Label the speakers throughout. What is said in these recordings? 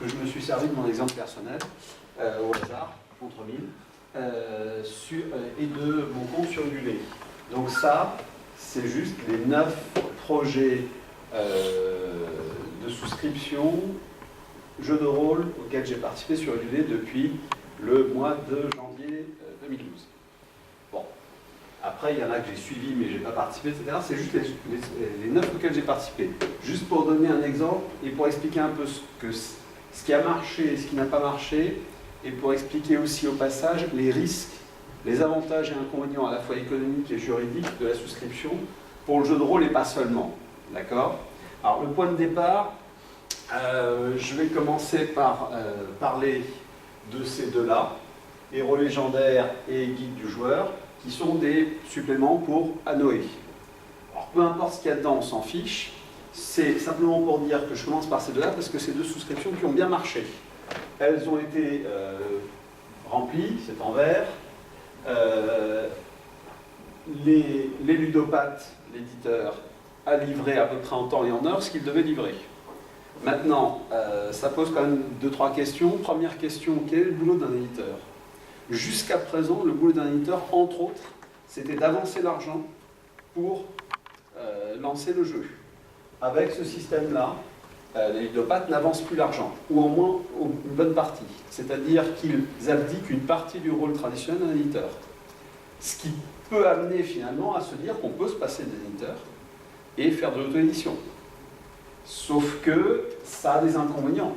Speaker 1: que je me suis servi de mon exemple personnel, au hasard, contre 1000, et de mon compte sur Ulule. Donc ça, c'est juste les 9 projets de souscription, jeux de rôle auxquels j'ai participé sur Ulule depuis le mois de janvier 2012. Bon, après il y en a que j'ai suivi mais j'ai pas participé, etc. C'est juste les 9 auxquels j'ai participé. Juste pour donner un exemple et pour expliquer un peu ce qui a marché et ce qui n'a pas marché, et pour expliquer aussi au passage les risques, les avantages et inconvénients à la fois économiques et juridiques de la souscription pour le jeu de rôle et pas seulement. D'accord ? Alors le point de départ, je vais commencer par parler de ces deux-là, Héros légendaires et Guide du joueur, qui sont des suppléments pour Anoé. Alors peu importe ce qu'il y a dedans, on s'en fiche. C'est simplement pour dire que je commence par ces deux-là parce que c'est deux souscriptions qui ont bien marché. Elles ont été remplies, c'est en vert. Les ludopathes, l'éditeur, a livré à peu près en temps et en heure ce qu'il devait livrer. Maintenant, ça pose quand même 2-3 questions. Première question, quel est le boulot d'un éditeur ? Jusqu'à présent, le boulot d'un éditeur, entre autres, c'était d'avancer l'argent pour lancer le jeu. Avec ce système-là, les ludopathes n'avancent plus l'argent, ou au moins une bonne partie. C'est-à-dire qu'ils abdiquent une partie du rôle traditionnel d'un éditeur. Ce qui peut amener finalement à se dire qu'on peut se passer d'éditeur et faire de l'auto-édition. Sauf que ça a des inconvénients.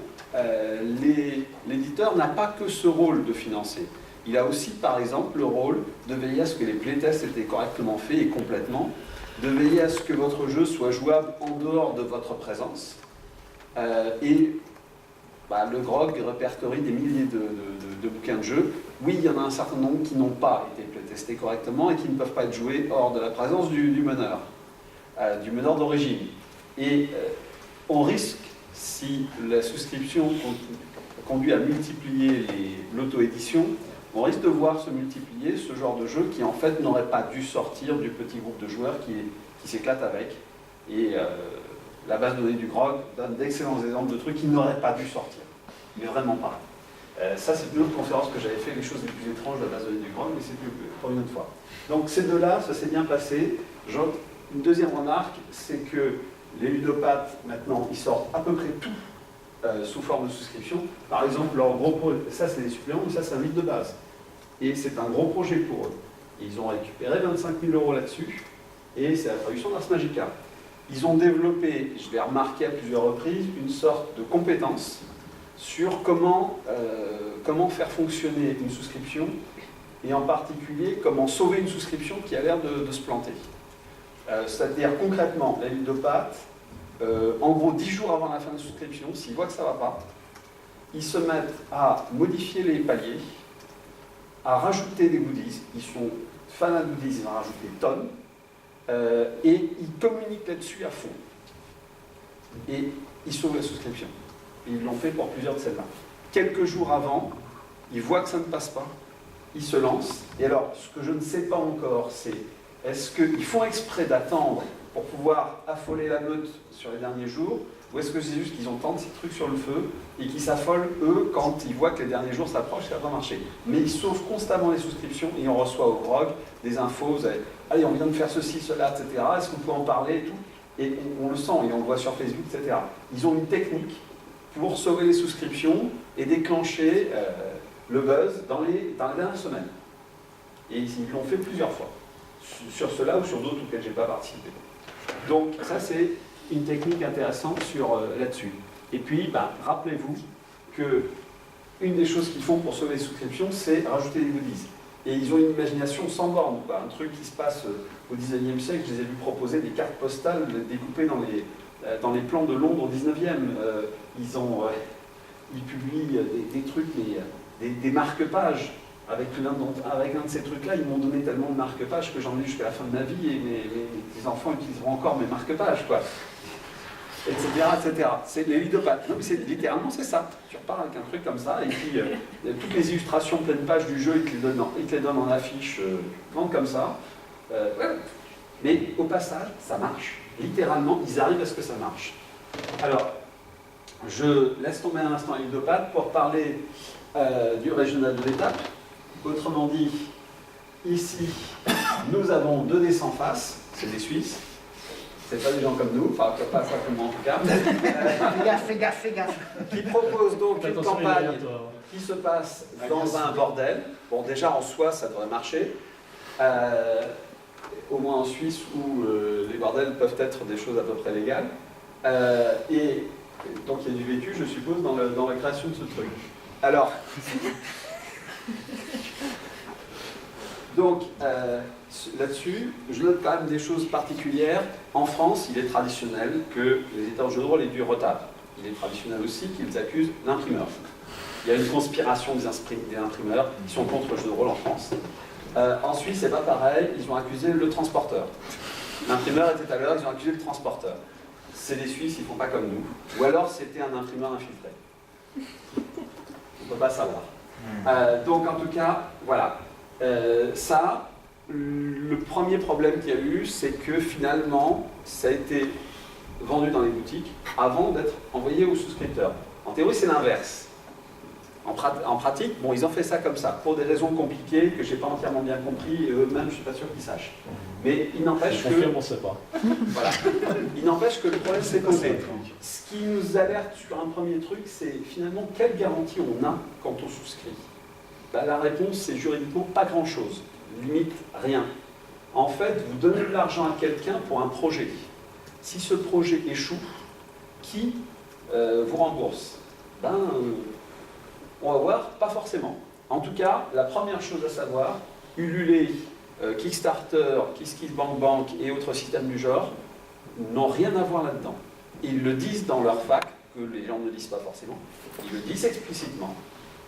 Speaker 1: L'éditeur n'a pas que ce rôle de financer. Il a aussi, par exemple, le rôle de veiller à ce que les playtests étaient correctement faits et complètement, de veiller à ce que votre jeu soit jouable en dehors de votre présence. Le GROG répertorie des milliers de bouquins de jeu. Oui, il y en a un certain nombre qui n'ont pas été playtestés correctement et qui ne peuvent pas être joués hors de la présence du meneur d'origine. Et on risque, si la souscription conduit à multiplier l'auto-édition, on risque de voir se multiplier ce genre de jeu qui en fait n'aurait pas dû sortir du petit groupe de joueurs qui s'éclate avec. Et la base de données du GROG donne d'excellents exemples de trucs qui n'auraient pas dû sortir. Mais vraiment pas. Ça, c'est une autre conférence que j'avais fait, les choses les plus étranges de la base de données du GROG, mais c'est pour une autre fois. Donc ces deux-là, ça s'est bien passé. Une deuxième remarque, c'est que les ludopathes, maintenant, ils sortent à peu près tout sous forme de souscription. Par exemple, leur gros projet, ça c'est des suppléments, mais ça c'est un livre de base. Et c'est un gros projet pour eux. Ils ont récupéré 25 000 € là-dessus, et c'est la traduction d'Ars Magica. Ils ont développé, je l'ai remarqué à plusieurs reprises, une sorte de compétence sur comment faire fonctionner une souscription, et en particulier comment sauver une souscription qui a l'air de se planter. C'est-à-dire concrètement, les ludopathes, en gros 10 jours avant la fin de la souscription, s'ils voient que ça ne va pas, ils se mettent à modifier les paliers, à rajouter des goodies. Ils sont fans de goodies, ils en rajoutent des tonnes, et ils communiquent là-dessus à fond. Et ils sauvent la souscription. Et ils l'ont fait pour plusieurs de celles-là. Quelques jours avant, ils voient que ça ne passe pas, ils se lancent. Et alors, ce que je ne sais pas encore, c'est est-ce qu'ils font exprès d'attendre pour pouvoir affoler la meute sur les derniers jours, ou est-ce que c'est juste qu'ils ont tant de ces trucs sur le feu et qu'ils s'affolent, eux, quand ils voient que les derniers jours s'approchent, ça va pas marcher. Mais ils sauvent constamment les souscriptions et on reçoit au GROG des infos, allez, on vient de faire ceci, cela, etc. Est-ce qu'on peut en parler et tout? Et on le sent et on le voit sur Facebook, etc. Ils ont une technique pour sauver les souscriptions et déclencher le buzz dans les dernières semaines. Et ils l'ont fait plusieurs fois, sur cela ou sur d'autres auxquels je n'ai pas participé. Donc ça c'est une technique intéressante là-dessus. Et puis, rappelez-vous que une des choses qu'ils font pour sauver les souscriptions, c'est rajouter des goodies. Et ils ont une imagination sans borne, quoi. Un truc qui se passe au XIXe siècle. Je les ai vus proposer des cartes postales découpées dans les plans de Londres au XIXe. Ils publient des trucs, des marque-pages. Avec un de ces trucs-là, ils m'ont donné tellement de marque-pages que j'en ai jusqu'à la fin de ma vie et mes enfants utiliseront encore mes marque-pages, quoi. Etc., etc. C'est les ludopathes. Non, mais littéralement, c'est ça. Tu repars avec un truc comme ça, et puis toutes les illustrations pleine page du jeu, ils te les donnent en affiche, comme ça. Ouais. Mais au passage, ça marche. Littéralement, ils arrivent à ce que ça marche. Alors, Je laisse tomber un instant l'huile de patte pour parler du régional de l'étape. Autrement dit, ici, nous avons 2 dés sans face, c'est des Suisses. C'est pas des gens comme nous, enfin pas comme moi en tout cas.
Speaker 2: Fais gaffe.
Speaker 1: Qui propose donc une campagne qui se passe dans un bordel. Bon, déjà en soi, ça devrait marcher. Au moins en Suisse où les bordels peuvent être des choses à peu près légales. Et donc il y a du vécu, je suppose, dans la création de ce truc. Alors, donc là-dessus, je note quand même des choses particulières. En France, il est traditionnel que les éditeurs de jeux de rôle aient du retard. Il est traditionnel aussi qu'ils accusent l'imprimeur. Il y a une conspiration des imprimeurs qui sont contre le jeu de rôle en France. En Suisse, c'est pas pareil, ils ont accusé le transporteur. L'imprimeur était à l'heure, ils ont accusé le transporteur. C'est les Suisses, ils font pas comme nous. Ou alors c'était un imprimeur infiltré. On peut pas savoir. Donc en tout cas, voilà. Ça, le premier problème qu'il y a eu, c'est que finalement, ça a été vendu dans les boutiques avant d'être envoyé aux souscripteurs. En théorie, c'est l'inverse. En pratique, bon, ils ont fait ça comme ça, pour des raisons compliquées que je n'ai pas entièrement bien compris, et eux-mêmes, je ne suis pas sûr qu'ils sachent. Mais il n'empêche que...
Speaker 3: On ne sait pas.
Speaker 1: Voilà. Il n'empêche que le problème s'est posé. Ce qui nous alerte sur un premier truc, c'est finalement quelle garantie on a quand on souscrit. Ben, la réponse, c'est juridiquement pas grand-chose. Limite, rien. En fait, vous donnez de l'argent à quelqu'un pour un projet. Si ce projet échoue, qui vous rembourse? On va voir, pas forcément. En tout cas, la première chose à savoir, Ulule, Kickstarter, KissKissBankBank et autres systèmes du genre n'ont rien à voir là-dedans. Ils le disent dans leur fac, que les gens ne disent pas forcément, ils le disent explicitement.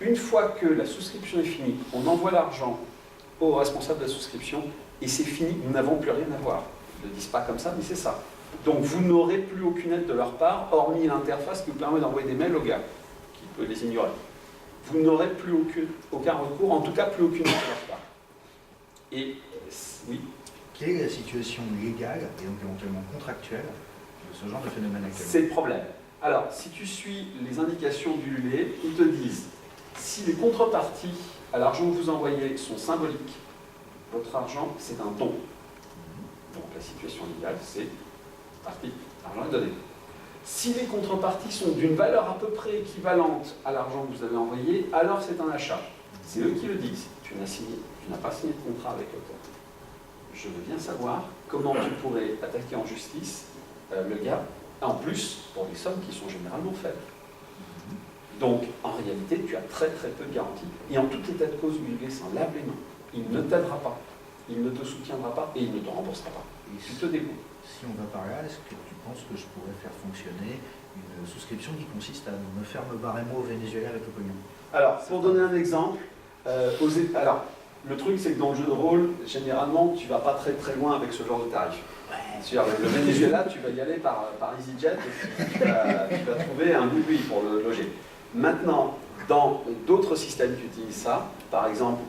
Speaker 1: Une fois que la souscription est finie, on envoie l'argent au responsable de la souscription et c'est fini, nous n'avons plus rien à voir. Ils ne le disent pas comme ça, mais c'est ça. Donc vous n'aurez plus aucune aide de leur part, hormis l'interface qui vous permet d'envoyer des mails au gars, qui peut les ignorer. Vous n'aurez plus aucun recours, en tout cas plus aucune aide de leur part. Et oui.
Speaker 2: Quelle est la situation légale et donc éventuellement contractuelle de ce genre de phénomène actuel?
Speaker 1: C'est le problème. Alors, si tu suis les indications du LULE, ils te disent si les contreparties à l'argent que vous envoyez sont symboliques, votre argent, c'est un don. Donc la situation légale, c'est parti, l'argent est donné. Si les contreparties sont d'une valeur à peu près équivalente à l'argent que vous avez envoyé, alors c'est un achat. C'est eux qui le disent. Tu n'as pas signé de contrat avec l'auteur. Je veux bien savoir comment tu pourrais attaquer en justice le gars, en plus pour des sommes qui sont généralement faibles. Donc, en réalité, tu as très très peu de garanties. Et en tout état de cause, Ulule s'en lave les mains. Il ne t'aidera pas, il ne te soutiendra pas et il ne te remboursera pas. Tu te débrouilles.
Speaker 2: Si on va par là, est-ce que tu penses que je pourrais faire fonctionner une souscription qui consiste à me faire me barrer moi au Venezuela avec le pognon?
Speaker 1: Alors, pour donner un exemple, alors, le truc c'est que dans le jeu de rôle, généralement, tu ne vas pas très très loin avec ce genre de tarif. Sur le Venezuela, tu vas y aller par EasyJet et tu vas trouver un boui pour le loger. Maintenant, dans d'autres systèmes qui utilisent ça, par exemple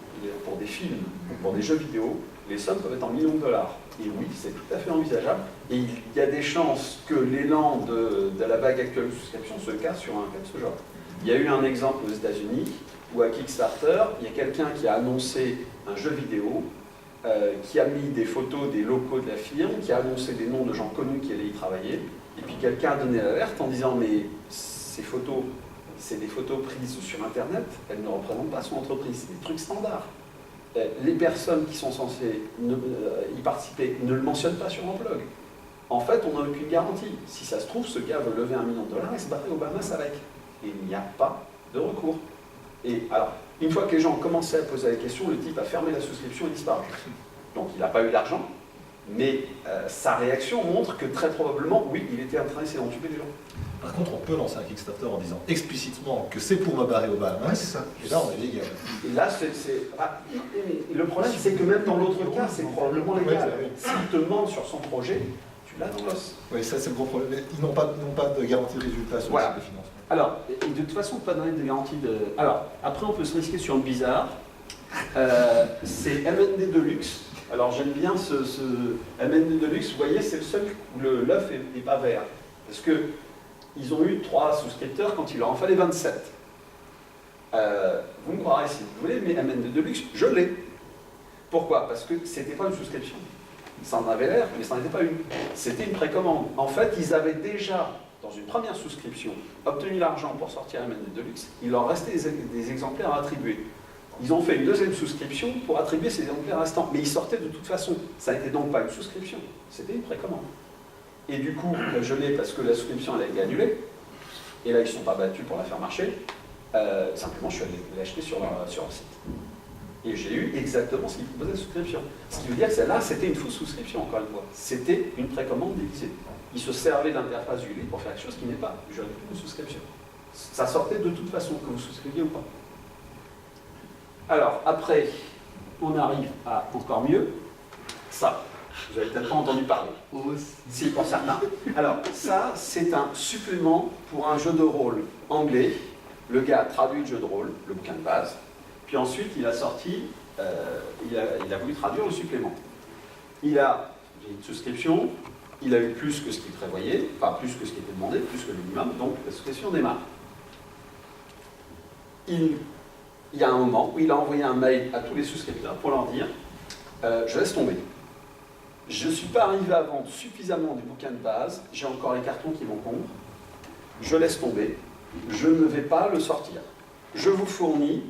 Speaker 1: pour des films ou pour des jeux vidéo, les sommes peuvent être en millions de dollars. Et oui, c'est tout à fait envisageable. Et il y a des chances que l'élan de la vague actuelle de souscription se casse sur un cas de ce genre. Il y a eu un exemple aux États-Unis où à Kickstarter, il y a quelqu'un qui a annoncé un jeu vidéo, qui a mis des photos des locaux de la firme, qui a annoncé des noms de gens connus qui allaient y travailler, et puis quelqu'un a donné l'alerte en disant mais ces photos, c'est des photos prises sur Internet, elles ne représentent pas son entreprise, c'est des trucs standards. Les personnes qui sont censées y participer ne le mentionnent pas sur un blog. En fait, on n'a aucune garantie. Si ça se trouve, ce gars veut lever $1 million et se barrer aux Bahamas avec. Et il n'y a pas de recours. Et alors, une fois que les gens ont commencé à poser la question, le type a fermé la souscription et disparu. Donc il n'a pas eu d'argent, mais sa réaction montre que très probablement, oui, il était en train d'essayer d'entuber des gens.
Speaker 3: Par contre, on peut lancer un Kickstarter en disant explicitement que c'est pour me barrer au Bahamas.
Speaker 2: Ouais, c'est ça.
Speaker 3: Et là, on est légal.
Speaker 1: Et là, le problème, c'est que même dans l'autre cas, c'est probablement légal. S'il te ment sur son projet, tu l'as dans l'os.
Speaker 3: Oui, ça c'est le gros problème. Ils n'ont pas de garantie de résultat sur
Speaker 1: Voilà.
Speaker 3: le financement.
Speaker 1: Alors, et de toute façon, pas donner de garantie de... Alors, après, on peut se risquer sur le bizarre. C'est MND Deluxe. Alors, j'aime bien ce MND Deluxe. Vous voyez, c'est le seul où l'œuf n'est pas vert. Parce que ils ont eu 3 souscripteurs quand il leur en fallait 27. Vous me croirez si vous voulez, mais MN2 Deluxe, je l'ai. Pourquoi? Parce que c'était pas une souscription. Ça en avait l'air, mais ça n'en était pas une. C'était une précommande. En fait, ils avaient déjà, dans une première souscription, obtenu l'argent pour sortir MN2 Deluxe. Il leur restait des exemplaires à attribuer. Ils ont fait une deuxième souscription pour attribuer ces exemplaires restants. Mais ils sortaient de toute façon. Ça n'était donc pas une souscription. C'était une précommande. Et du coup, je l'ai parce que la souscription elle a été annulée. Et là, ils ne sont pas battus pour la faire marcher. Simplement, je suis allé l'acheter sur leur site. Et j'ai eu exactement ce qu'ils proposaient de souscription. Ce qui veut dire que celle-là, c'était une fausse souscription, encore une fois. C'était une précommande déguisée. Ils se servaient d'interface ULI pour faire quelque chose qui n'est pas une souscription. Ça sortait de toute façon, que vous souscriviez ou pas. Alors, après, on arrive à encore mieux. Ça, vous avez peut-être pas entendu parler. Si, pour certains. Alors, ça, c'est un supplément pour un jeu de rôle anglais. Le gars a traduit le jeu de rôle, le bouquin de base. Puis ensuite, il a sorti, il a voulu traduire le supplément. Il a une souscription, il a eu plus que ce qu'il prévoyait, enfin plus que ce qui était demandé, plus que le minimum, donc la souscription démarre. Il y a un moment où il a envoyé un mail à tous les souscripteurs pour leur dire je laisse tomber. Je ne suis pas arrivé à vendre suffisamment du bouquin de base, j'ai encore les cartons qui m'encombrent, je laisse tomber, je ne vais pas le sortir. Je vous fournis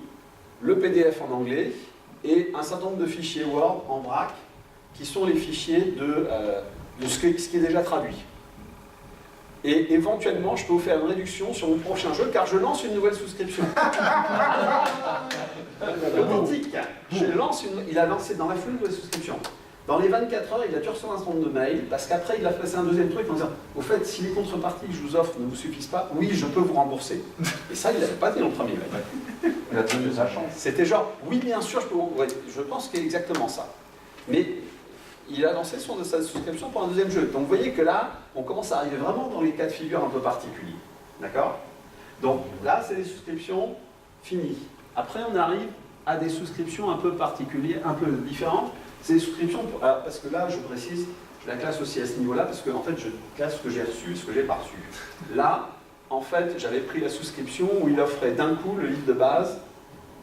Speaker 1: le PDF en anglais et un certain nombre de fichiers Word en vrac qui sont les fichiers de ce qui est déjà traduit. Et éventuellement, je peux vous faire une réduction sur mon prochain jeu car je lance une nouvelle souscription. Authentique. Il a lancé dans la foulée une nouvelle souscription. Dans les 24 heures, il a dû recevoir un certain nombre de mails parce qu'après, il a fait un deuxième truc en disant au fait, si les contreparties que je vous offre ne vous suffisent pas, oui, je peux vous rembourser. Et ça, il n'avait pas dit dans le premier mail.
Speaker 4: Il a tenu sa chance.
Speaker 1: C'était genre, oui, bien sûr, je peux vous rembourser. Je pense qu'il y a exactement ça. Mais il a lancé sa souscription pour un deuxième jeu. Donc vous voyez que là, on commence à arriver vraiment dans les cas de figure un peu particuliers. D'accord? Donc là, c'est des souscriptions finies. Après, on arrive à des souscriptions un peu particulières, un peu différentes. C'est des souscriptions, parce que là, je précise, je la classe aussi à ce niveau-là, parce que en fait, je classe ce que j'ai reçu, ce que j'ai pas reçu. Là, en fait, j'avais pris la souscription où il offrait d'un coup le livre de base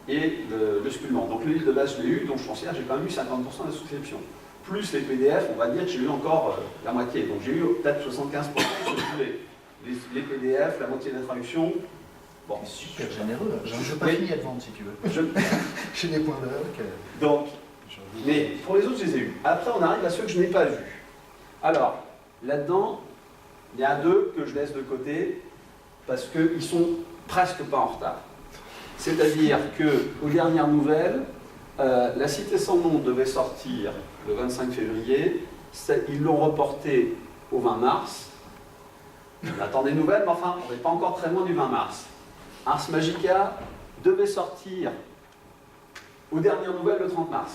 Speaker 1: et le supplément. Donc le livre de base, je l'ai eu, donc je considère que j'ai quand même eu 50% de la souscription. Plus les PDF, on va dire que j'ai eu encore la moitié. Donc j'ai eu peut-être 75% de les PDF, la moitié de la traduction.
Speaker 2: Bon, super généreux. Je ne peux pas finir de vendre si tu veux. J'ai des points d'heure.
Speaker 1: Donc, mais pour les autres, je les ai eus. Après, on arrive à ceux que je n'ai pas vus. Alors, là-dedans, il y en a deux que je laisse de côté parce qu'ils sont presque pas en retard. C'est-à-dire qu'aux dernières nouvelles, La Cité sans nom devait sortir le 25 février. Ils l'ont reporté au 20 mars. On attend des nouvelles, mais enfin, on n'est pas encore très loin du 20 mars. Ars Magica devait sortir aux dernières nouvelles le 30 mars.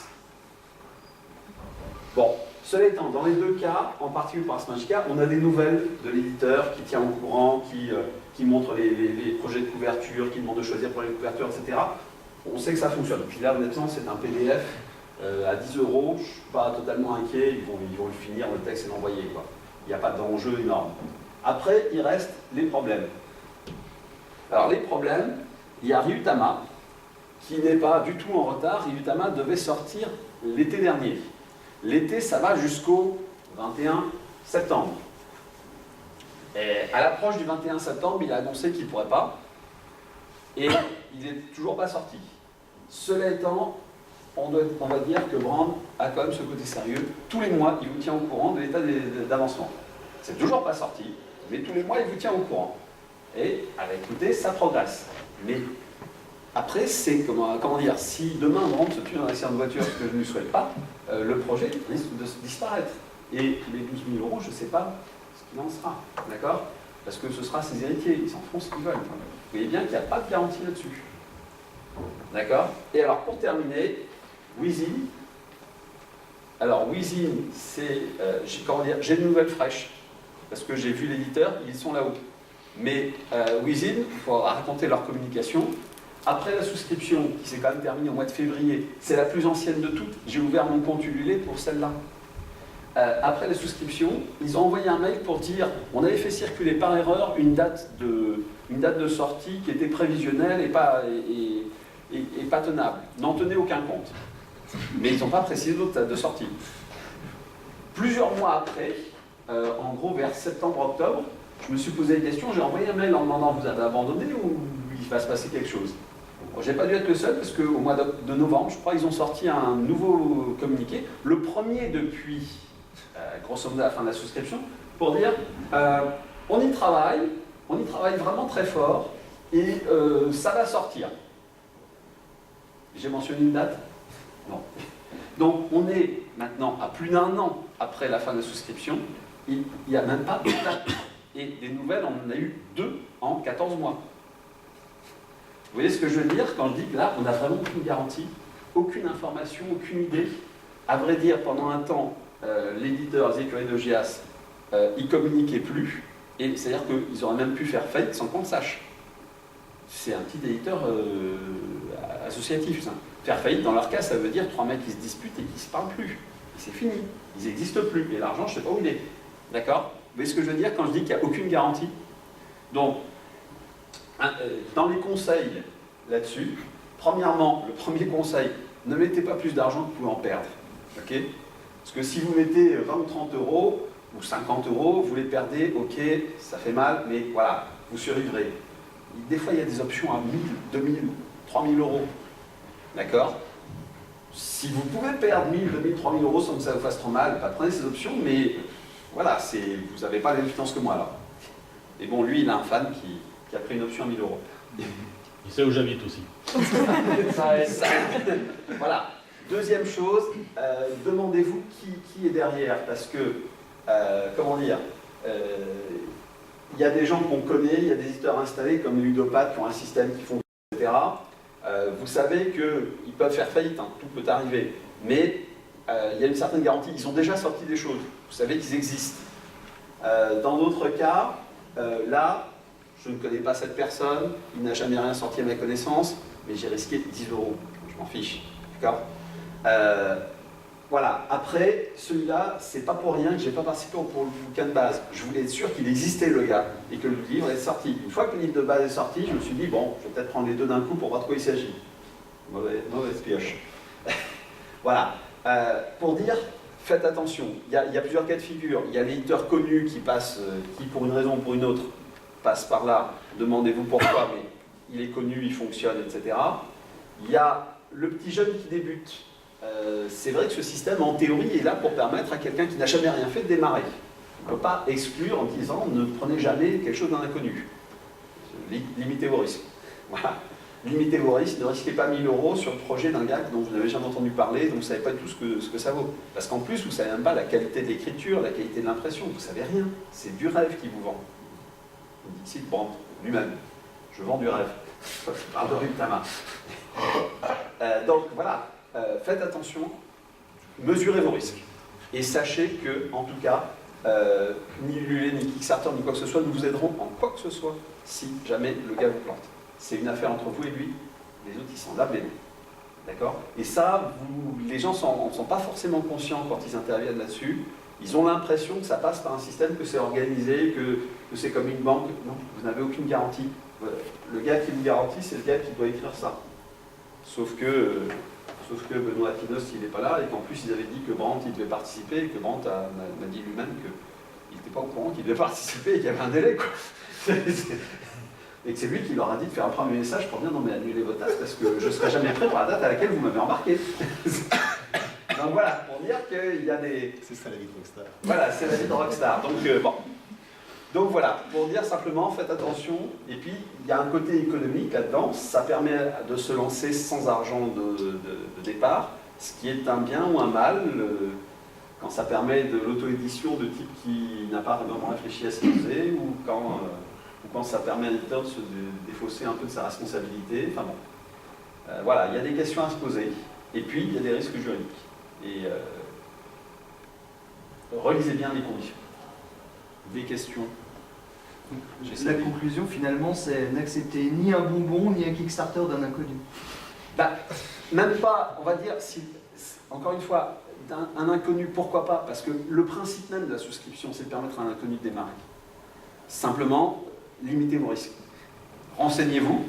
Speaker 1: Bon, cela étant, dans les deux cas, en particulier pour Ars Magica, on a des nouvelles de l'éditeur qui tient au courant, qui montre les projets de couverture, qui demande de choisir pour les couvertures, etc. On sait que ça fonctionne. Puis là, honnêtement, c'est un PDF à 10 €. Je ne suis pas totalement inquiet, ils vont le finir, le texte est envoyé. Il n'y a pas d'enjeu énorme. Après, il reste les problèmes. Alors, les problèmes, il y a Ryutama, qui n'est pas du tout en retard. Ryutama devait sortir l'été dernier. L'été, ça va jusqu'au 21 septembre. Et à l'approche du 21 septembre, il a annoncé qu'il ne pourrait pas. Et il n'est toujours pas sorti. Cela étant, on va dire que Brand a quand même ce côté sérieux. Tous les mois, il vous tient au courant de l'état d'avancement. C'est toujours pas sorti, mais tous les mois, il vous tient au courant. Et avec l'été, ça progresse. Mais après, c'est, comment dire, si demain Brand se tue dans un accident de voiture, ce que je ne lui souhaite pas, le projet risque de disparaître. Et les 12 000 €, je ne sais pas ce qu'il en sera. D'accord? Parce que ce sera ses héritiers, ils s'en font ce qu'ils veulent. Vous voyez bien qu'il n'y a pas de garantie là-dessus. D'accord? Et alors, pour terminer, Wizin. Alors, Wizin, c'est, j'ai des nouvelles fraîches. Parce que j'ai vu l'éditeur, ils sont là-haut. Mais Wizin, il faut raconter leur communication. Après la souscription, qui s'est quand même terminée au mois de février, c'est la plus ancienne de toutes. J'ai ouvert mon compte Ulule pour celle-là. après la souscription, ils ont envoyé un mail pour dire on avait fait circuler par erreur une date de sortie qui était prévisionnelle et pas tenable. N'en tenait aucun compte. Mais ils n'ont pas précisé d'autres dates de sortie. Plusieurs mois après, en gros vers septembre-octobre, je me suis posé la question, j'ai envoyé un mail en demandant vous avez abandonné ou il va se passer quelque chose. Bon, j'ai pas dû être le seul parce qu'au mois de novembre, je crois, ils ont sorti un nouveau communiqué, le premier depuis, grosso modo, à la fin de la souscription, pour dire on y travaille vraiment très fort et ça va sortir. J'ai mentionné une date? Non. Donc on est maintenant à plus d'1 an après la fin de la souscription, il n'y a même pas de date. Et des nouvelles, on en a eu 2 en 14 mois. Vous voyez ce que je veux dire quand je dis que là, on n'a vraiment aucune garantie, aucune information, aucune idée. À vrai dire, pendant un temps, l'éditeur, les écuries de GIAS, ils communiquaient plus. Et c'est-à-dire qu'ils auraient même pu faire faillite sans qu'on le sache. C'est un petit éditeur associatif, ça. Faire faillite, dans leur cas, ça veut dire 3 mecs qui se disputent et qui ne se parlent plus. Et c'est fini. Ils n'existent plus. Et l'argent, je ne sais pas où il est. D'accord? Vous voyez ce que je veux dire quand je dis qu'il n'y a aucune garantie? Donc, dans les conseils là-dessus, premièrement, le premier conseil, ne mettez pas plus d'argent que vous pouvez en perdre. Okay? Parce que si vous mettez 20 ou 30 euros, ou 50 euros, vous les perdez, ok, ça fait mal, mais voilà, vous survivrez. Des fois, il y a des options à 1000, 2000, 3000 euros. D'accord? Si vous pouvez perdre 1000, 2000, 3000 euros sans que ça vous fasse trop mal, prenez ces options, mais voilà, vous n'avez pas la même finance que moi là. Et bon, lui, il a un fan qui a pris une option à 1000 euros.
Speaker 4: Il sait où j'habite aussi.
Speaker 1: Ça. Voilà. Deuxième chose, demandez-vous qui est derrière, parce que, comment dire, il y a des gens qu'on connaît, il y a des éditeurs installés comme Ludopathe qui ont un système qui fonctionne, etc. Vous savez qu'ils peuvent faire faillite, hein, tout peut arriver, mais il y a une certaine garantie, ils ont déjà sorti des choses, vous savez qu'ils existent. Dans d'autres cas, là, je ne connais pas cette personne, il n'a jamais rien sorti à ma connaissance, mais j'ai risqué 10 euros, je m'en fiche, d'accord? Voilà, après, celui-là, c'est pas pour rien que j'ai pas participé pour le bouquin de base. Je voulais être sûr qu'il existait le gars, et que le livre est sorti. Une fois que le livre de base est sorti, je me suis dit, bon, je vais peut-être prendre les deux d'un coup pour voir de quoi il s'agit. Mauvaise pioche. Voilà, pour dire, faites attention, il y a plusieurs cas de figure. Il y a l'éditeur connu qui passe, qui pour une raison ou pour une autre, passe par là, demandez-vous pourquoi, mais il est connu, il fonctionne, etc. Il y a le petit jeune qui débute. C'est vrai que ce système, en théorie, est là pour permettre à quelqu'un qui n'a jamais rien fait de démarrer. On ne peut pas exclure en disant ne prenez jamais quelque chose d'un inconnu. Limitez vos risques. Voilà. Limitez vos risques, ne risquez pas 1000 euros sur le projet d'un gars dont vous n'avez jamais entendu parler, dont vous ne savez pas du tout ce que ça vaut. Parce qu'en plus, vous ne savez même pas la qualité de l'écriture, la qualité de l'impression, vous ne savez rien. C'est du rêve qui vous vend. Dixit Brandt, lui-même. Je vends du rêve. Par Dorim Tama. Donc voilà. Faites attention, mesurez vos risques. Et sachez que, en tout cas, ni Lulé, ni Kickstarter, ni quoi que ce soit ne vous aideront en quoi que ce soit si jamais le gars vous plante. C'est une affaire entre vous et lui, les autres ils s'en lavent les mains. D'accord? Et ça, les gens ne sont pas forcément conscients quand ils interviennent là-dessus. Ils ont l'impression que ça passe par un système, que c'est organisé, que c'est comme une banque. Non, vous n'avez aucune garantie. Le gars qui vous garantit, c'est le gars qui doit écrire ça. Sauf que Benoît Atinos, il n'est pas là, et qu'en plus, ils avaient dit que Brandt, il devait participer, et que Brandt m'a dit lui-même qu'il n'était pas au courant qu'il devait participer, et qu'il y avait un délai, quoi. Et que c'est lui qui leur a dit de faire un premier message pour dire non mais annulez votre date, parce que je ne serai jamais prêt pour la date à laquelle vous m'avez embarqué. Donc voilà, pour dire qu'il y a des...
Speaker 3: C'est ça la vie de Rockstar.
Speaker 1: Voilà, c'est la vie de Rockstar. Donc bon. Donc voilà, pour dire simplement, faites attention, et puis il y a un côté économique là-dedans, ça permet de se lancer sans argent de départ, ce qui est un bien ou un mal, quand ça permet de l'auto-édition de type qui n'a pas vraiment réfléchi à ce qu'il faisait, ou quand ça permet à l'éditeur de se défausser un peu de sa responsabilité, enfin bon. Voilà, il y a des questions à se poser, et puis il y a des risques juridiques. Et relisez bien les conditions. Des questions.
Speaker 5: La conclusion finalement c'est n'accepter ni un bonbon ni un Kickstarter d'un inconnu.
Speaker 1: Bah, même pas, on va dire, encore une fois, un inconnu, pourquoi pas? Parce que le principe même de la souscription, c'est de permettre à un inconnu de démarrer. Simplement, limitez vos risques. Renseignez-vous,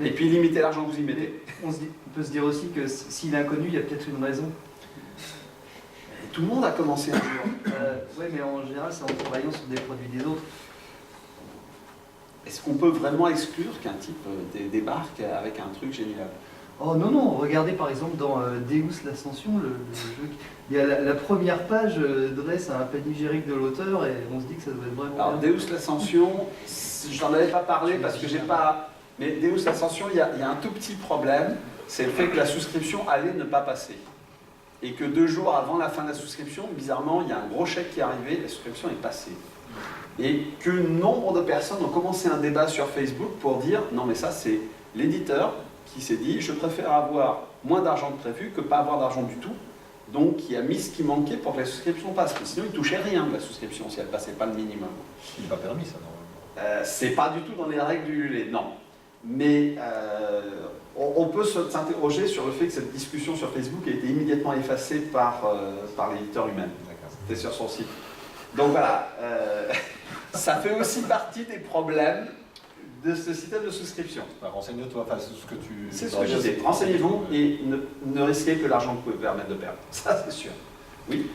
Speaker 1: et puis limitez l'argent que vous y mettez.
Speaker 5: On peut se dire aussi que s'il est inconnu, il y a peut-être une raison.
Speaker 1: Et tout le monde a commencé un jour.
Speaker 5: Oui, mais en général, c'est en travaillant sur des produits des autres.
Speaker 1: Est-ce qu'on peut vraiment exclure qu'un type débarque avec un truc génial?
Speaker 5: Oh non, non, regardez par exemple dans Deus l'Ascension, le jeu. Il y a la première page dresse un panégyrique de l'auteur et on se dit que ça doit être vraiment
Speaker 1: Alors,
Speaker 5: bien.
Speaker 1: Deus l'Ascension, j'en avais pas parlé parce que j'ai pas. Mais Deus l'Ascension, il y a un tout petit problème, c'est le fait que la souscription allait ne pas passer. Et que 2 jours avant la fin de la souscription, bizarrement, il y a un gros chèque qui est arrivé, la souscription est passée. Et que nombre de personnes ont commencé un débat sur Facebook pour dire non, mais ça, c'est l'éditeur qui s'est dit je préfère avoir moins d'argent que prévu que pas avoir d'argent du tout. Donc, il a mis ce qui manquait pour que la souscription passe. Mais sinon, il ne touchait rien de la souscription si elle ne passait pas le minimum.
Speaker 3: Il n'est pas permis, ça, normalement.
Speaker 1: C'est pas du tout dans les règles du LULé, non. Mais on peut s'interroger sur le fait que cette discussion sur Facebook a été immédiatement effacée par l'éditeur lui-même. C'était sur son site. Donc voilà, ça fait aussi partie des problèmes de ce système de souscription.
Speaker 3: Renseigne-toi, enfin, c'est ce que tu...
Speaker 1: C'est ce que je disais. Renseignez-vous et ne risquez que l'argent que vous pouvez vous permettre de perdre. Ça, c'est sûr. Oui.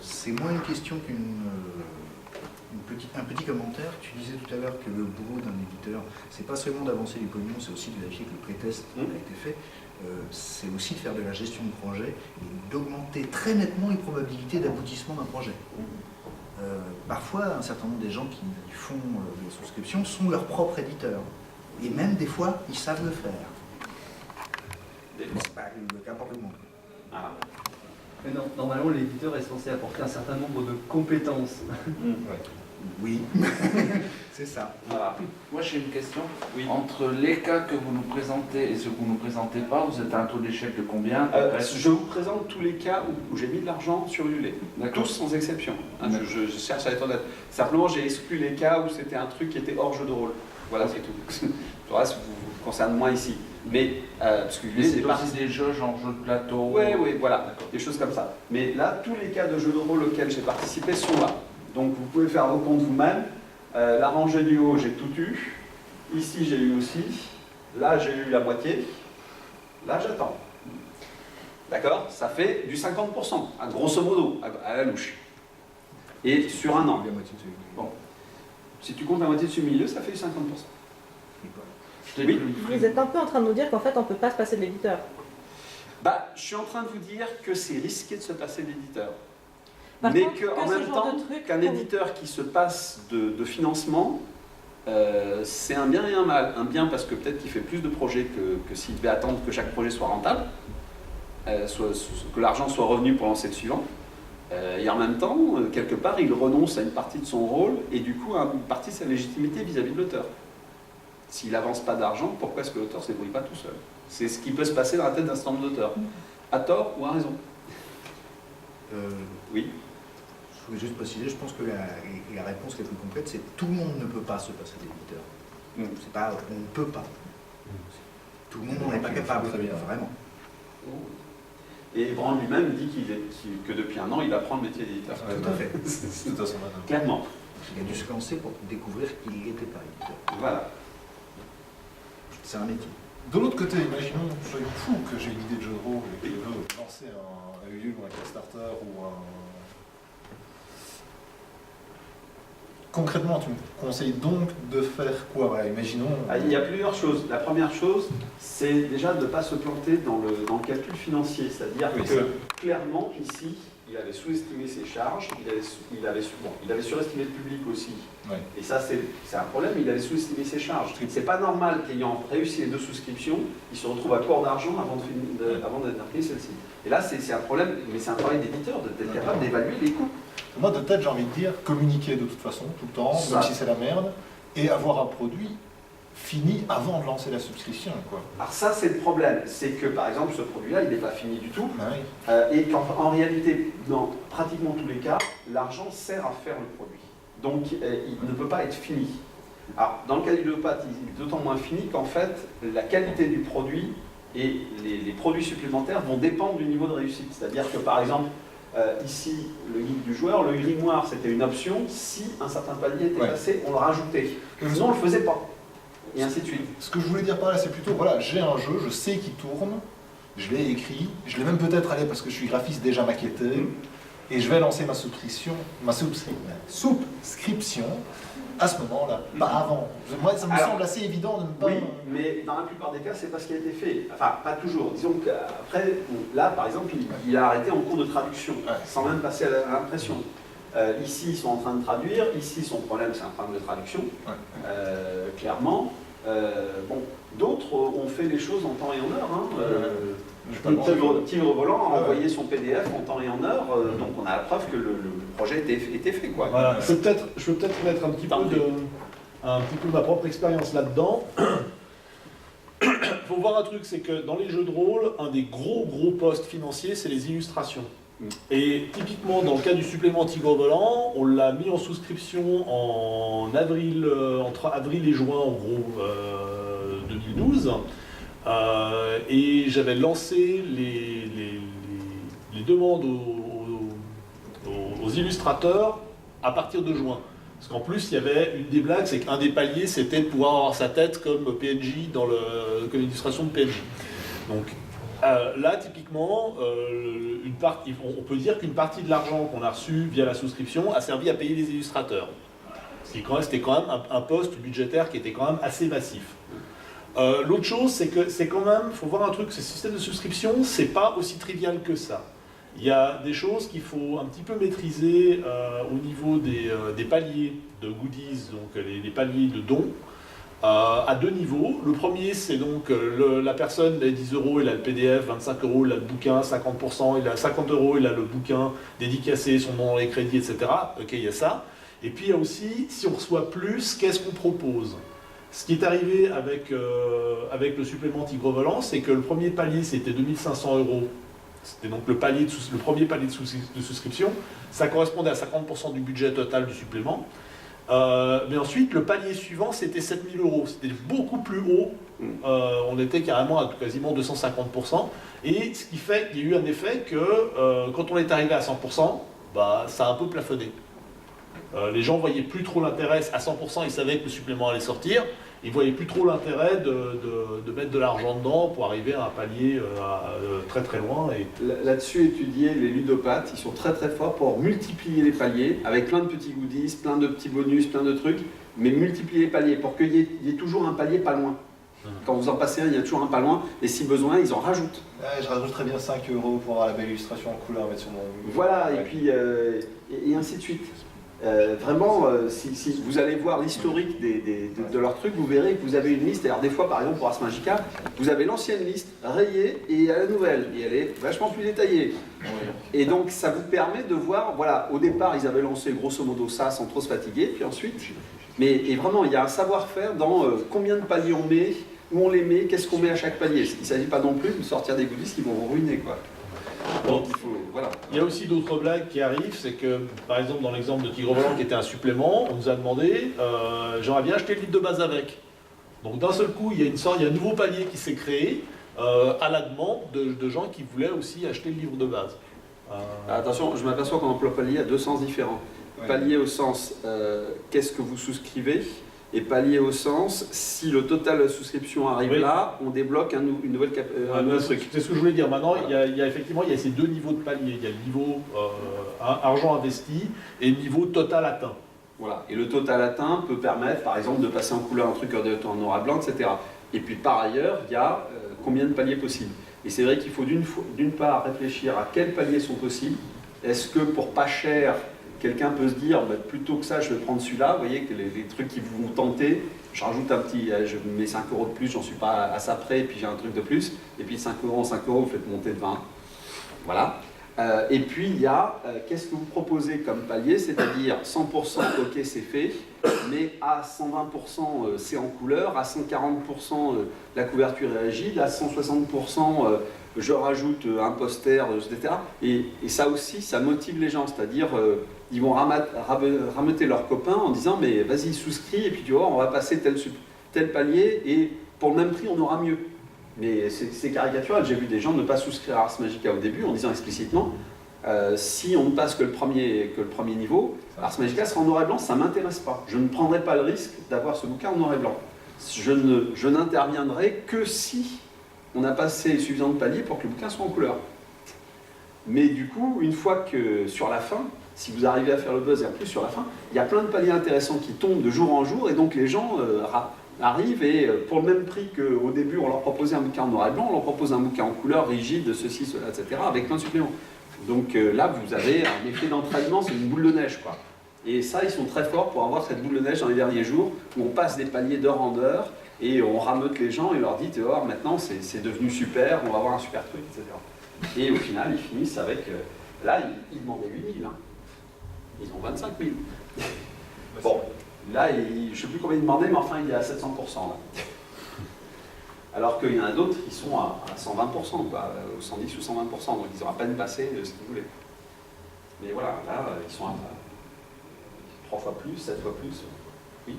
Speaker 2: C'est moins une question un petit commentaire. Tu disais tout à l'heure que le boulot d'un éditeur, c'est pas seulement d'avancer du pognon, c'est aussi de vérifier que le pré-test a été fait. C'est aussi de faire de la gestion de projet et d'augmenter très nettement les probabilités d'aboutissement d'un projet. Parfois, un certain nombre des gens qui font des souscriptions sont leurs propres éditeurs. Et même des fois, ils savent le faire. Mais c'est pas le cas pour tout le monde.
Speaker 1: Ah.
Speaker 5: Mais non, normalement, l'éditeur est censé apporter un certain nombre de compétences.
Speaker 2: Oui, c'est ça.
Speaker 1: Voilà.
Speaker 6: Moi j'ai une question.
Speaker 1: Oui.
Speaker 6: Entre les cas que vous nous présentez et ceux que vous ne nous présentez pas, vous êtes à un taux d'échec de combien à peu près
Speaker 1: Je vous présente tous les cas où j'ai mis de l'argent sur l'ULé.
Speaker 6: D'accord.
Speaker 1: Tous sans exception. Je cherche à être honnête. Simplement, j'ai exclu les cas où c'était un truc qui était hors jeu de rôle. Voilà, c'est tout. Le reste vous concerne moins ici. Mais, parce que
Speaker 6: Mais
Speaker 1: l'ULé,
Speaker 6: c'est
Speaker 1: c'est
Speaker 6: aussi des jeux genre jeu de plateau.
Speaker 1: Oui, voilà, des choses comme ça. Mais là, tous les cas de jeux de rôle auxquels j'ai participé sont là. Donc vous pouvez faire vos comptes vous-même. La rangée du haut, j'ai tout eu. Ici, j'ai eu aussi. Là, j'ai eu la moitié. Là, j'attends. D'accord? Ça fait du 50%, à grosso modo, à la louche. Et sur un an. Bon. Si tu comptes la moitié dessus milieu, ça fait du 50%. Oui.
Speaker 7: Vous êtes un peu en train de nous dire qu'en fait on ne peut pas se passer de l'éditeur.
Speaker 1: Bah, je suis en train de vous dire que c'est risqué de se passer d'éditeur.
Speaker 7: Par
Speaker 1: Mais
Speaker 7: contre,
Speaker 1: qu'en
Speaker 7: que ce
Speaker 1: même
Speaker 7: genre
Speaker 1: temps,
Speaker 7: de truc
Speaker 1: qu'un
Speaker 7: pour-
Speaker 1: éditeur qui se passe de financement, c'est un bien et un mal. Un bien parce que peut-être qu'il fait plus de projets que s'il devait attendre que chaque projet soit rentable, que l'argent soit revenu pour lancer le suivant. Et en même temps, quelque part, il renonce à une partie de son rôle et du coup à une partie de sa légitimité vis-à-vis de l'auteur. S'il n'avance pas d'argent, pourquoi est-ce que l'auteur ne se débrouille pas tout seul? C'est ce qui peut se passer dans la tête d'un certain nombre d'auteurs. À tort ou à raison? Oui.
Speaker 2: Je voulais juste préciser, je pense que la réponse la plus complète, c'est tout le monde ne peut pas se passer d'éditeur. C'est pas, on ne peut pas. Tout le monde n'en est pas capable,
Speaker 3: Très bien.
Speaker 2: vraiment.
Speaker 1: Et Brand lui-même dit que depuis un an, il apprend le métier d'éditeur.
Speaker 2: Tout à fait.
Speaker 3: De toute façon, maintenant.
Speaker 1: Clairement.
Speaker 2: Il a dû se lancer pour découvrir qu'il n'était pas éditeur.
Speaker 1: Voilà.
Speaker 2: C'est un métier.
Speaker 3: De l'autre côté, imaginons, soyons fous que j'ai une idée de jeu de rôle et que je veux lancer un Ulule ou un Kickstarter ou un... Concrètement, tu me conseilles donc de faire quoi? Voilà, imaginons...
Speaker 1: Il y a plusieurs choses. La première chose, c'est déjà de ne pas se planter dans le calcul financier. C'est-à-dire
Speaker 3: Oui,
Speaker 1: que
Speaker 3: ça.
Speaker 1: clairement, ici, il avait sous-estimé ses charges, il avait surestimé le public aussi.
Speaker 3: Ouais.
Speaker 1: Et ça, c'est un problème, il avait sous-estimé ses charges. C'est pas normal qu'ayant réussi les 2 souscriptions, il se retrouve à court d'argent avant d'être pris celle-ci. Et là, c'est un problème, mais c'est un travail d'éditeur, d'être capable d'évaluer les coûts.
Speaker 3: Moi, de tête, j'ai envie de dire, communiquer de toute façon, tout le temps,
Speaker 1: Ça.
Speaker 3: même si c'est la merde, et avoir un produit fini avant de lancer la subscription, quoi.
Speaker 1: Alors ça, c'est le problème. C'est que, par exemple, ce produit-là, il n'est pas fini du tout.
Speaker 3: Ah oui.
Speaker 1: Et qu'en réalité, dans pratiquement tous les cas, l'argent sert à faire le produit. Donc, il ne peut pas être fini. Alors, dans le cas du Léopathe, il est d'autant moins fini qu'en fait, la qualité du produit Et les produits supplémentaires vont dépendre du niveau de réussite. C'est-à-dire que par exemple, ici, le guide du joueur, le grimoire, c'était une option. Si un certain palier était passé, on le rajoutait. Sinon, on ne le faisait pas. Et ainsi de suite.
Speaker 3: Ce que je voulais dire par là, c'est plutôt, voilà, j'ai un jeu, je sais qu'il tourne, je l'ai écrit, je l'ai même peut-être allé parce que je suis graphiste déjà maquetté, et je vais lancer ma souscription à ce moment-là, pas avant. Moi, ça me semble assez évident de ne pas...
Speaker 1: Oui, mais dans la plupart des cas, c'est pas ce qui a été fait. Enfin, pas toujours. Disons qu'après, là, par exemple, il a arrêté en cours de traduction, sans même passer à l'impression. Ici, ils sont en train de traduire. Ici, son problème, c'est un problème de traduction, clairement. Bon, d'autres ont fait les choses en temps et en heure. Tigre Volant a envoyé son PDF en temps et en heure, donc on a la preuve que le projet était fait. Quoi.
Speaker 4: Voilà. Je peux peut-être mettre un petit peu ma propre expérience là-dedans. Il faut voir un truc, c'est que dans les jeux de rôle, un des gros postes financiers, c'est les illustrations. Et typiquement, dans le cas du supplément Tigre Volant, on l'a mis en souscription en avril, entre avril et juin, en gros, 2012. Et j'avais lancé les demandes aux illustrateurs à partir de juin. Parce qu'en plus, il y avait une des blagues, c'est qu'un des paliers, c'était de pouvoir avoir sa tête comme PNJ, comme illustration de PNJ. Donc là, typiquement, on peut dire qu'une partie de l'argent qu'on a reçu via la souscription a servi à payer les illustrateurs. C'était quand même un poste budgétaire qui était quand même assez massif. L'autre chose, c'est que c'est quand même, il faut voir un truc, ce système de souscription, c'est pas aussi trivial que ça. Il y a des choses qu'il faut un petit peu maîtriser au niveau des paliers de goodies, donc les paliers de dons, à deux niveaux. Le premier, c'est donc la personne, il a 10 €, il a le PDF, 25 €, il a le bouquin, 50%, il a 50 €, il a le bouquin dédicacé, son nom dans les crédits, etc. Ok, il y a ça. Et puis il y a aussi, si on reçoit plus, qu'est-ce qu'on propose ? Ce qui est arrivé avec le supplément Tigre Volant, c'est que le premier palier, c'était 2500 €. C'était donc le premier palier de souscription. Ça correspondait à 50% du budget total du supplément. Mais ensuite, le palier suivant, c'était 7000 €. C'était beaucoup plus haut. On était carrément à quasiment 250%. Et ce qui fait qu'il y a eu un effet que quand on est arrivé à 100%, ça a un peu plafonné. Les gens ne voyaient plus trop l'intérêt. À 100%, ils savaient que le supplément allait sortir. Ils ne voyaient plus trop l'intérêt de mettre de l'argent dedans pour arriver à un palier très très loin. Et...
Speaker 1: Là-dessus, étudier les ludopathes, ils sont très très forts pour multiplier les paliers avec plein de petits goodies, plein de petits bonus, plein de trucs, mais multiplier les paliers pour qu'il y ait toujours un palier pas loin. Quand vous en passez un, il y a toujours un pas loin, et si besoin, ils en rajoutent.
Speaker 3: Je rajouterais bien 5 € pour avoir la belle illustration en couleur à mettre sur mon...
Speaker 1: Voilà, et puis et ainsi de suite. Vraiment, si vous allez voir l'historique de leurs trucs, vous verrez que vous avez une liste. Alors des fois, par exemple, pour Ars Magica, vous avez l'ancienne liste rayée et il y a la nouvelle, et elle est vachement plus détaillée. Et donc, ça vous permet de voir, voilà, au départ, ils avaient lancé grosso modo ça sans trop se fatiguer, puis ensuite... et vraiment, il y a un savoir-faire dans combien de paliers on met, où on les met, qu'est-ce qu'on met à chaque palier. Il ne s'agit pas non plus de sortir des goodies qui vont vous ruiner, quoi. Donc, voilà.
Speaker 4: Il y a aussi d'autres blagues qui arrivent, c'est que, par exemple, dans l'exemple de Tigre Volant qui était un supplément, on nous a demandé, j'aurais bien acheté le livre de base avec. Donc d'un seul coup, il y a un nouveau palier qui s'est créé à la demande de gens qui voulaient aussi acheter le livre de base.
Speaker 1: Attention, je m'aperçois qu'on emploie palier à deux sens différents. Ouais. Palier au sens qu'est-ce que vous souscrivez, et palier au sens si le total de souscription arrive là, on débloque une nouvelle truc.
Speaker 4: C'est ce que je voulais dire. Maintenant, il y a effectivement ces deux niveaux de palier. Il y a le niveau argent investi et le niveau total atteint.
Speaker 1: Voilà. Et le total atteint peut permettre, par exemple, de passer en couleur un truc en noir et blanc, etc. Et puis par ailleurs, il y a combien de paliers possibles. Et c'est vrai qu'il faut d'une part réfléchir à quels paliers sont possibles. Est-ce que pour pas cher, quelqu'un peut se dire, plutôt que ça, je vais prendre celui-là, vous voyez, que les trucs qui vous tenter, je rajoute un petit, je mets 5 € de plus, j'en suis pas à ça près, et puis j'ai un truc de plus, et puis 5 € en 5 €, vous faites monter de 20. Voilà. Et puis il y a, qu'est-ce que vous proposez comme palier, c'est-à-dire 100% ok c'est fait, mais à 120% c'est en couleur, à 140% la couverture est rigide, à 160% je rajoute un poster, etc. Et ça aussi, ça motive les gens, c'est-à-dire ils vont rameuter leurs copains en disant mais vas-y souscris et puis tu vois on va passer tel palier et pour le même prix on aura mieux. Mais c'est caricatural. J'ai vu des gens ne pas souscrire à Ars Magica au début en disant explicitement si on ne passe que le premier niveau, Ars Magica sera en noir et blanc, ça ne m'intéresse pas. Je ne prendrai pas le risque d'avoir ce bouquin en noir et blanc. Je n'interviendrai que si on a passé suffisamment de paliers pour que le bouquin soit en couleur. Mais du coup, une fois que sur la fin, si vous arrivez à faire le buzz et en plus sur la fin, il y a plein de paliers intéressants qui tombent de jour en jour et donc les gens arrivent et pour le même prix qu'au début on leur proposait un bouquin en noir et blanc, on leur propose un bouquin en couleur, rigide, ceci, cela, etc. avec plein de suppléments. Donc là, vous avez un effet d'entraînement, c'est une boule de neige, quoi. Et ça, ils sont très forts pour avoir cette boule de neige dans les derniers jours, où on passe des paliers d'heure en heure, et on rameute les gens, et on leur dit, tu vois, maintenant c'est devenu super, on va avoir un super truc, etc. Et au final, ils finissent avec... là, ils demandaient 8 000, hein. Ils ont 25 000. Bon, là, je ne sais plus combien ils demandaient, mais enfin, il est à 700%, là. Alors qu'il y en a d'autres qui sont à 120%, quoi, ou 110 ou 120%, donc ils ont à peine passé ce qu'ils voulaient. Mais voilà, là, ils sont à 3 fois plus, 7 fois plus. Oui.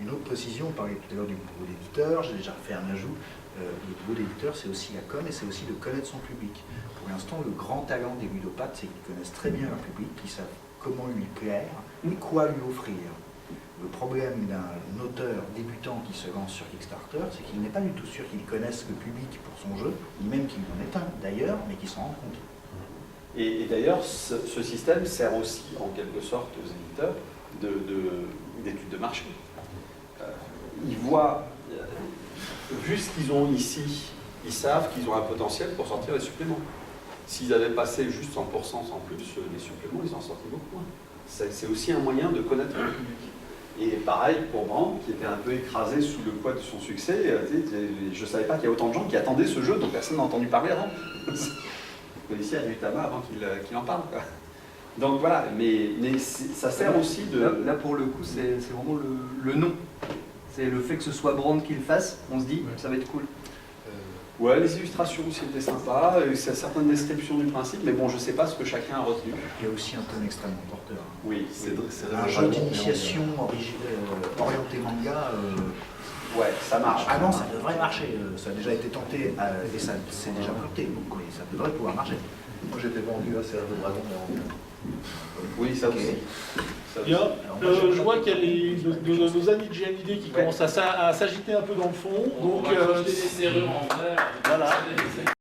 Speaker 2: Une autre précision, on parlait tout à l'heure du boulot d'éditeur, j'ai déjà fait un ajout. Le boulot d'éditeur, c'est aussi la com et c'est aussi de connaître son public. Pour l'instant, le grand talent des ludopathes, c'est qu'ils connaissent très bien leur public, qu'ils savent comment lui plaire et quoi lui offrir. Le problème d'un auteur débutant qui se lance sur Kickstarter, c'est qu'il n'est pas du tout sûr qu'il connaisse le public pour son jeu, ni même qu'il en est un d'ailleurs, mais qu'il s'en rende compte.
Speaker 1: Et d'ailleurs, ce système sert aussi en quelque sorte aux éditeurs d'études de marché. Ils voient, vu ce qu'ils ont ici, ils savent qu'ils ont un potentiel pour sortir les suppléments. S'ils avaient passé juste 100% sans plus les suppléments, ils en sortaient beaucoup moins. C'est aussi un moyen de connaître le public. Et pareil pour Brand, qui était un peu écrasé sous le poids de son succès. Je ne savais pas qu'il y a autant de gens qui attendaient ce jeu, dont personne n'a entendu parler avant. Le policier a eu Tama avant qu'il en parle, quoi. Donc voilà, mais ça sert aussi de...
Speaker 5: Là pour le coup, c'est vraiment le nom. C'est le fait que ce soit Brand qui le fasse, on se dit, ça va être cool.
Speaker 1: Ouais, les illustrations aussi étaient sympas, c'est certaines descriptions du principe, mais bon, je ne sais pas ce que chacun a retenu.
Speaker 2: Il y a aussi un thème extrêmement porteur.
Speaker 1: Oui, c'est
Speaker 2: un jeu d'initiation orienté manga.
Speaker 1: Ouais, ça marche.
Speaker 2: Ah non, ça devrait marcher. Ça a déjà été tenté et ça s'est déjà planté, donc ça devrait pouvoir marcher.
Speaker 3: Moi j'étais vendu à Serre de Dragon.
Speaker 1: Oui, ça aussi.
Speaker 4: Bien. Je vois qu'il y a nos amis de GMID qui commencent à s'agiter un peu dans le fond. Donc,
Speaker 6: des serrures en fer.
Speaker 4: voilà.